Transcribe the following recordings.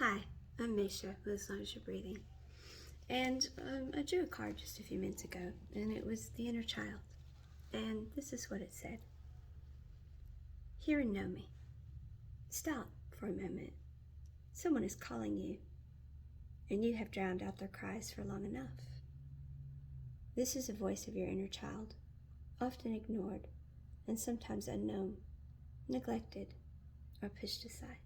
Hi, I'm Maysha, with As Long as You're Breathing. And I drew a card just a few minutes ago, and it was the inner child. And this is what it said. Hear and know me. Stop for a moment. Someone is calling you, and you have drowned out their cries for long enough. This is the voice of your inner child, often ignored, and sometimes unknown, neglected, or pushed aside.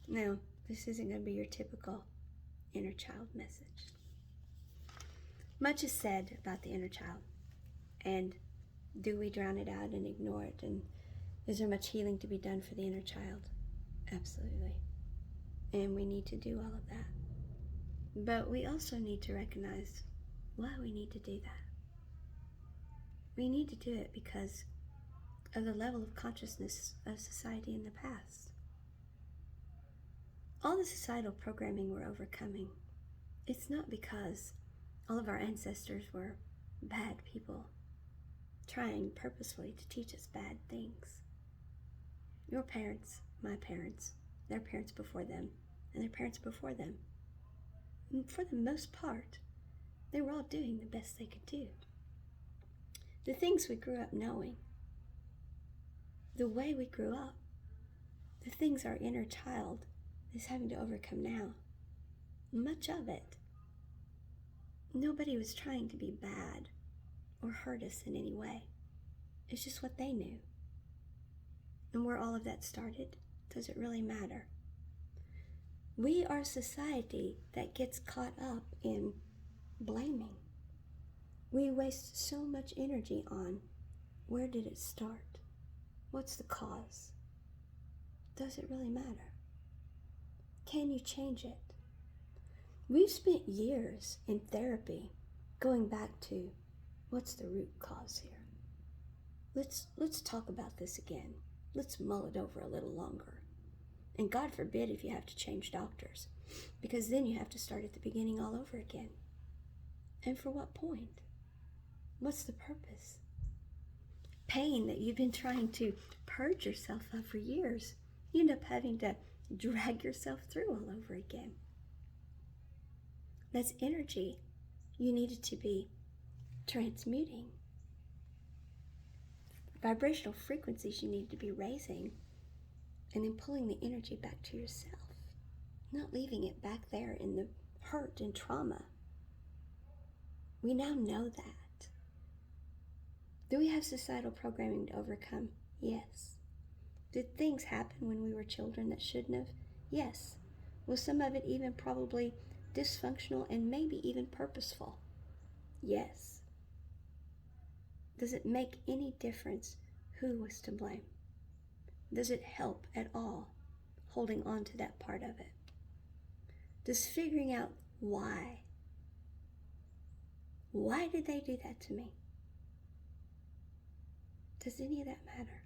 Now, this isn't going to be your typical inner child message. Much is said about the inner child, and do we drown it out and ignore it? And is there much healing to be done for the inner child? Absolutely. And we need to do all of that. But we also need to recognize why we need to do that. We need to do it because of the level of consciousness of society in the past. All the societal programming we're overcoming, it's not because all of our ancestors were bad people trying purposefully to teach us bad things. Your parents, my parents, their parents before them, and their parents before them, and for the most part, they were all doing the best they could do. The things we grew up knowing, the way we grew up, the things our inner child is having to overcome now, much of it, nobody was trying to be bad or hurt us in any way. It's just what they knew. And where all of that started, does it really matter? We are a society that gets caught up in blaming. We waste so much energy on where did it start? What's the cause? Does it really matter? Can you change it? We've spent years in therapy going back to what's the root cause here? Let's talk about this again. Let's mull it over a little longer. And God forbid if you have to change doctors, because then you have to start at the beginning all over again. And for what point? What's the purpose? Pain that you've been trying to purge yourself of for years, you end up having to drag yourself through all over again. That's energy you needed to be transmuting. Vibrational frequencies you need to be raising, and then pulling the energy back to yourself, not leaving it back there in the hurt and trauma. We now know that. Do we have societal programming to overcome? Yes. Did things happen when we were children that shouldn't have? Yes. Was some of it even probably dysfunctional and maybe even purposeful? Yes. Does it make any difference who was to blame? Does it help at all holding on to that part of it? Does figuring out why did they do that to me? Does any of that matter?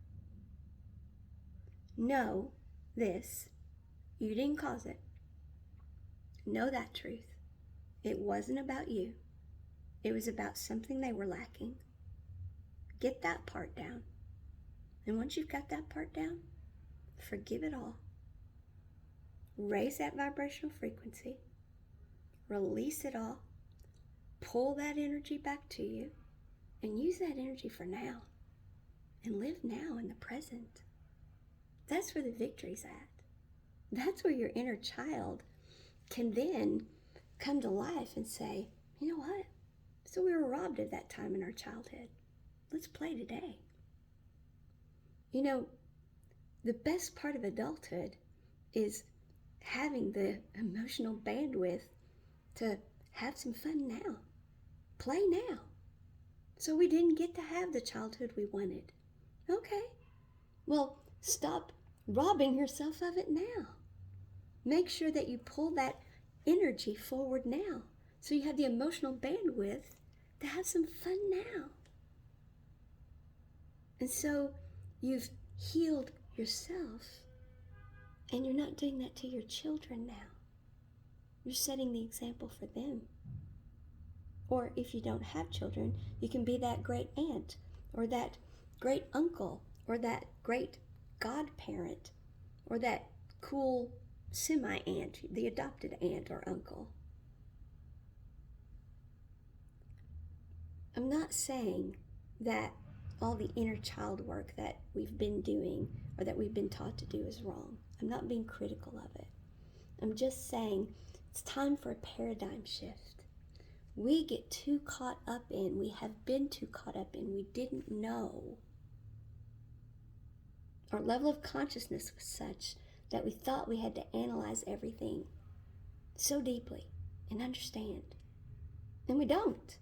Know this, you didn't cause it. Know that truth. It wasn't about you. It was about something they were lacking. Get that part down. And once you've got that part down, forgive it all. Raise that vibrational frequency. Release it all. Pull that energy back to you. And use that energy for now. And live now in the present. That's where the victory's at. That's where your inner child can then come to life and say, you know what? So we were robbed of that time in our childhood. Let's play today. You know, the best part of adulthood is having the emotional bandwidth to have some fun now. Play now. So we didn't get to have the childhood we wanted. Okay. Well, stop robbing yourself of it now. Make sure that you pull that energy forward now so you have the emotional bandwidth to have some fun now. And so you've healed yourself, and you're not doing that to your children now. You're setting the example for them. Or if you don't have children, you can be that great aunt or that great uncle or that great godparent or that cool semi-aunt, the adopted aunt or uncle. I'm not saying that all the inner child work that we've been doing or that we've been taught to do is wrong. I'm not being critical of it. I'm just saying it's time for a paradigm shift. We get too caught up in, we have been too caught up in, we didn't know. Our level of consciousness was such that we thought we had to analyze everything so deeply and understand. And we don't.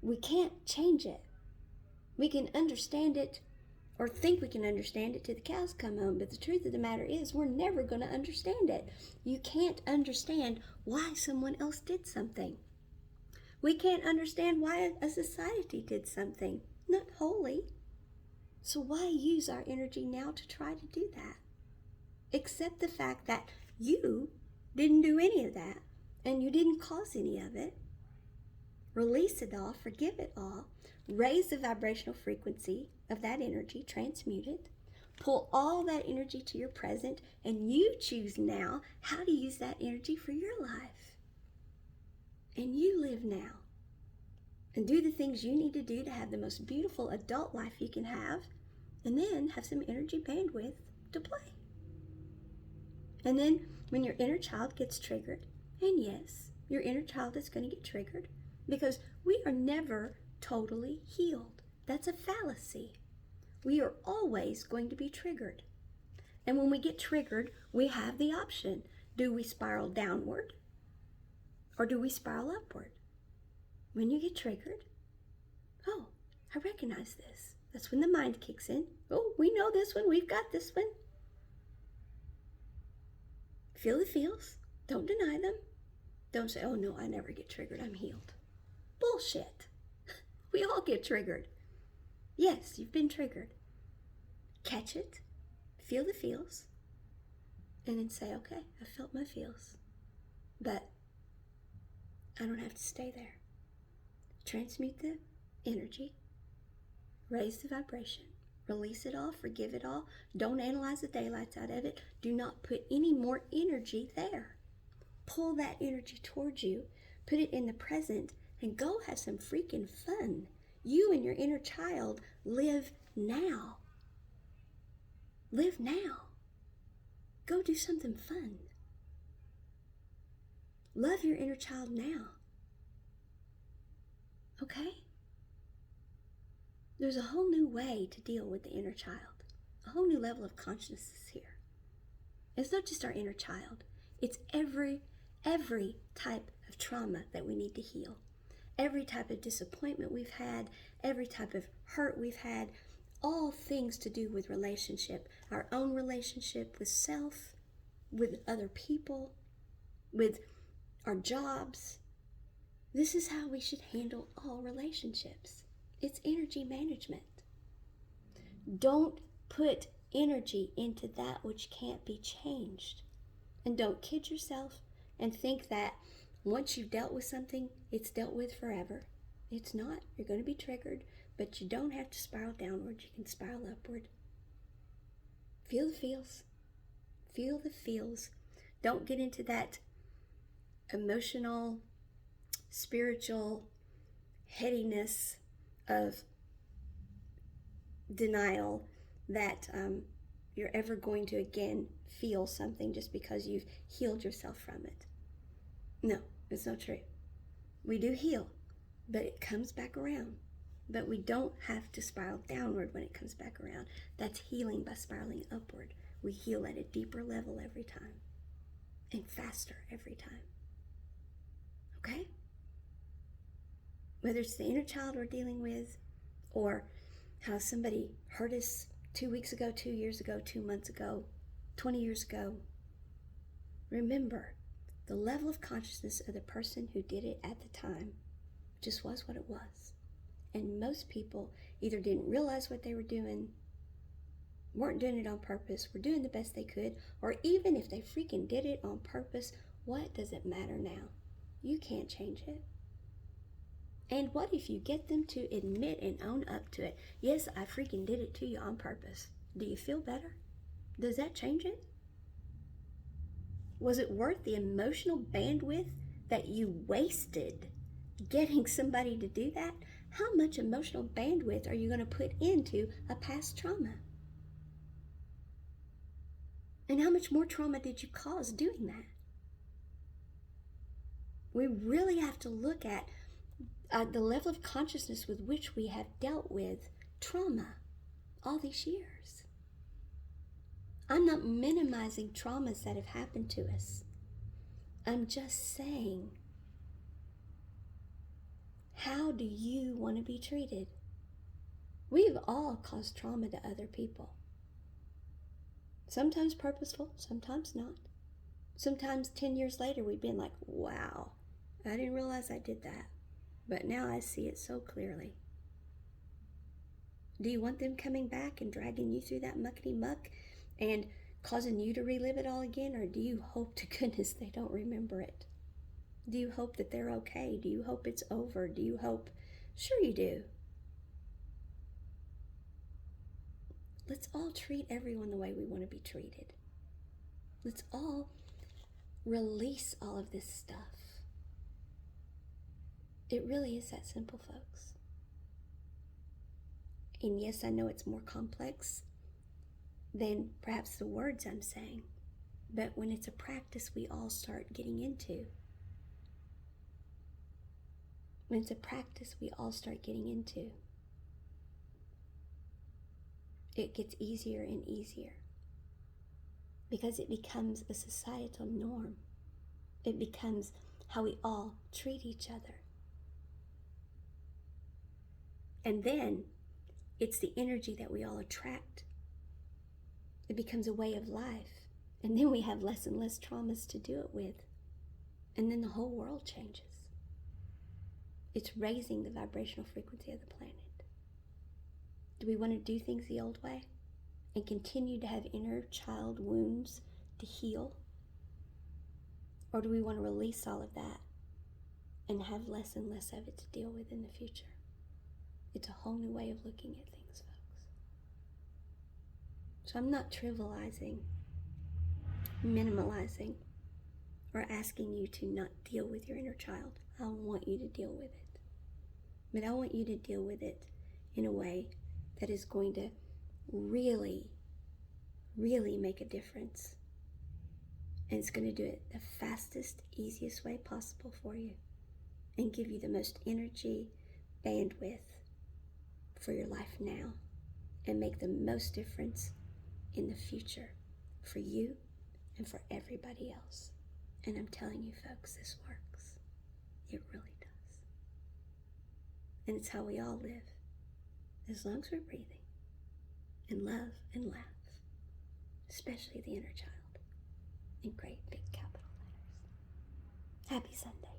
We can't change it. We can understand it or think we can understand it till the cows come home, but the truth of the matter is we're never going to understand it. You can't understand why someone else did something. We can't understand why a society did something. Not wholly. So why use our energy now to try to do that? Accept the fact that you didn't do any of that and you didn't cause any of it. Release it all, forgive it all, raise the vibrational frequency of that energy, transmute it, pull all that energy to your present, and you choose now how to use that energy for your life. And you live now. And do the things you need to do to have the most beautiful adult life you can have, and then have some energy bandwidth to play. And then when your inner child gets triggered, and yes, your inner child is going to get triggered, because we are never totally healed. That's a fallacy. We are always going to be triggered. And when we get triggered, we have the option. Do we spiral downward or do we spiral upward? When you get triggered, oh, I recognize this. That's when the mind kicks in. Oh, we know this one. We've got this one. Feel the feels. Don't deny them. Don't say, oh no, I never get triggered. I'm healed. Bullshit. We all get triggered. Yes, you've been triggered. Catch it, feel the feels, and then say, okay, I felt my feels, but I don't have to stay there. Transmute the energy, raise the vibration, release it all, forgive it all. Don't analyze the daylights out of it. Do not put any more energy there. Pull that energy towards you, put it in the present, and go have some freaking fun. You and your inner child live now. Live now. Go do something fun. Love your inner child now. Okay? There's a whole new way to deal with the inner child. A whole new level of consciousness here. It's not just our inner child. It's every type of trauma that we need to heal. Every type of disappointment we've had, every type of hurt we've had, all things to do with relationship. Our own relationship with self, with other people, with our jobs. This is how we should handle all relationships. It's energy management. Don't put energy into that which can't be changed. And don't kid yourself and think that once you've dealt with something, it's dealt with forever. It's not. You're going to be triggered, but you don't have to spiral downward. You can spiral upward. Feel the feels. Feel the feels. Don't get into that emotional, spiritual headiness of denial that you're ever going to again feel something just because you've healed yourself from it. No, it's not true. We do heal, but it comes back around. But we don't have to spiral downward when it comes back around. That's healing by spiraling upward. We heal at a deeper level every time and faster every time. Okay? Whether it's the inner child we're dealing with or how somebody hurt us 2 weeks ago, 2 years ago, 2 months ago, 20 years ago, remember, the level of consciousness of the person who did it at the time just was what it was. And most people either didn't realize what they were doing, weren't doing it on purpose, were doing the best they could, or even if they freaking did it on purpose, what does it matter now? You can't change it. And what if you get them to admit and own up to it? Yes, I freaking did it to you on purpose. Do you feel better? Does that change it? Was it worth the emotional bandwidth that you wasted getting somebody to do that? How much emotional bandwidth are you going to put into a past trauma? And how much more trauma did you cause doing that? We really have to look at the level of consciousness with which we have dealt with trauma all these years. I'm not minimizing traumas that have happened to us. I'm just saying, how do you want to be treated? We've all caused trauma to other people. Sometimes purposeful, sometimes not. Sometimes 10 years later we've been like, wow, I didn't realize I did that. But now I see it so clearly. Do you want them coming back and dragging you through that muckety muck and causing you to relive it all again? Or do you hope to goodness they don't remember it? Do you hope that they're okay? Do you hope it's over? Do you hope? Sure you do. Let's all treat everyone the way we want to be treated. Let's all release all of this stuff. It really is that simple, folks. And yes, I know it's more complex than perhaps the words I'm saying, but when it's a practice we all start getting into, it gets easier and easier because it becomes a societal norm. It becomes how we all treat each other. And then it's the energy that we all attract. It becomes a way of life. And then we have less and less traumas to do it with. And then the whole world changes. It's raising the vibrational frequency of the planet. Do we want to do things the old way and continue to have inner child wounds to heal? Or do we want to release all of that and have less and less of it to deal with in the future? It's a whole new way of looking at things, folks. So I'm not trivializing, minimalizing, or asking you to not deal with your inner child. I want you to deal with it. But I want you to deal with it in a way that is going to really, really make a difference. And it's going to do it the fastest, easiest way possible for you and give you the most energy, bandwidth for your life now and make the most difference in the future for you and for everybody else. And I'm telling you, folks, this works. It really does. And it's how we all live, as long as we're breathing and love and laugh, especially the inner child, in great big capital letters. Happy Sunday.